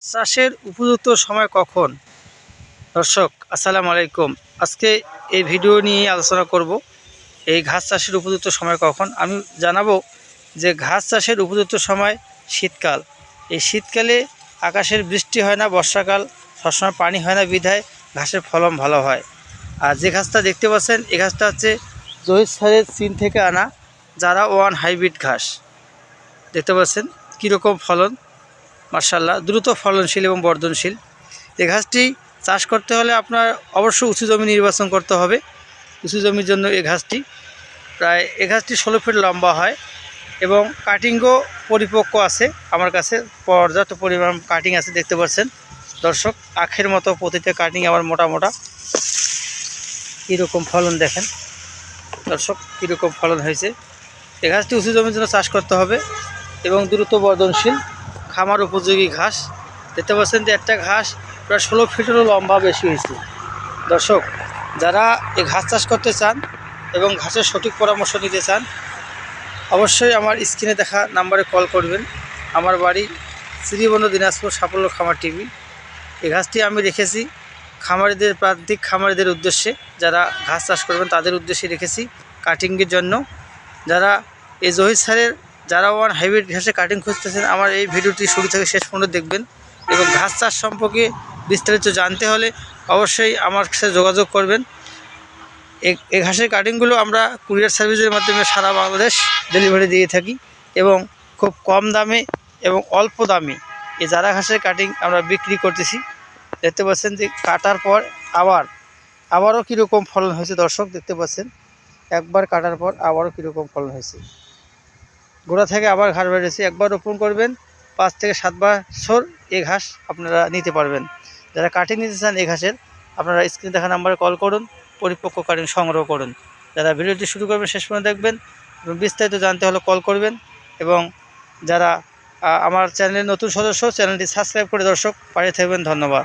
চাষের উপযুক্ত সময় কখন? দর্শক আসসালামু আলাইকুম। আজকে এই ভিডিও নিয়ে আলোচনা করব এই ঘাস চাষের উপযুক্ত সময় কখন। আমি জানাবো যে ঘাস চাষের উপযুক্ত সময় শীতকাল। এই শীতকালে আকাশের বৃষ্টি হয় না, বর্ষাকাল সবসময় পানি হয় না, বিধায় ঘাসের ফলন ভালো হয়। আর যে ঘাসটা দেখতে পাচ্ছেন এই ঘাসটা হচ্ছে জহির স্যারের চীন থেকে আনা যারা ওয়ান হাইব্রিড ঘাস। দেখতে পাচ্ছেন কীরকম ফলন, মার্শাল্লাহ দ্রুত ফলনশীল এবং বর্ধনশীল। এই ঘাসটি চাষ করতে হলে আপনার অবশ্যই উঁচু জমি নির্বাচন করতে হবে। উঁচু জমির জন্য এই ঘাসটি 16 ফিট লম্বা হয় এবং কাটিংও পরিপক্ক আছে। আমার কাছে পর্যাপ্ত পরিমাণ কাটিং আছে, দেখতে পাচ্ছেন দর্শক, আখের মতো প্রতিটা কাটিং আবার মোটা মোটা। কীরকম ফলন দেখেন দর্শক, কীরকম ফলন হয়েছে। এই ঘাসটি উঁচু জমির জন্য চাষ করতে হবে এবং দ্রুত বর্ধনশীল খামার উপযোগী ঘাস। দেখতে পাচ্ছেন যে একটা ঘাস প্রায় 16 ফিটেরও লম্বা বেশি হয়েছে। দর্শক, যারা এই ঘাস চাষ করতে চান এবং ঘাসের সঠিক পরামর্শ নিতে চান অবশ্যই আমার স্ক্রিনে দেখা নাম্বারে কল করবেন। আমার বাড়ি শ্রীবন্ধু দিনাজপুর সাফল্য খামার টিভি। এই ঘাসটি আমি রেখেছি খামারিদের, প্রান্তিক খামারিদের উদ্দেশ্যে, যারা ঘাস চাষ করবেন তাদের উদ্দেশ্যে রেখেছি কাটিংয়ের জন্য। যারা এই জহির স্যারের যারা ওয়ান হাইব্রিড ঘাসে কাটিং খুঁজতেছেন আমার এই ভিডিওটি শুরু থেকে শেষ পর্যন্ত দেখবেন এবং ঘাস চাষ সম্পর্কে বিস্তারিত জানতে হলে অবশ্যই আমার সাথে যোগাযোগ করবেন। এই ঘাসের কাটিংগুলো আমরা কুরিয়ার সার্ভিসের মাধ্যমে সারা বাংলাদেশ ডেলিভারি দিয়ে থাকি এবং খুব কম দামে এবং অল্প দামে এই জারা ঘাসের কাটিং আমরা বিক্রি করতেছি। দেখতে পাচ্ছেন যে কাটার পর আবারও কীরকম ফলন হয়েছে দর্শক, দেখতে পাচ্ছেন একবার কাটার পর আবারও কীরকম ফলন হয়েছে। গোড়া থেকে আবার ঘাস বেড়েছে। একবার রোপণ করবেন 5 থেকে 7 বছর এই ঘাস আপনারা নিতে পারবেন। যারা কাটিং নিতে চান এই ঘাসের, আপনারা স্ক্রিনে দেখা নাম্বারে কল করুন, পরিপক্ক কাটিং সংগ্রহ করুন। যারা ভিডিওটি শুরু করবেন শেষ পর্যন্ত দেখবেন এবং বিস্তারিত জানতে হলে কল করবেন। এবং যারা আমার চ্যানেলের নতুন সদস্য, চ্যানেলটি সাবস্ক্রাইব করে দর্শক পাশে থাকবেন। ধন্যবাদ।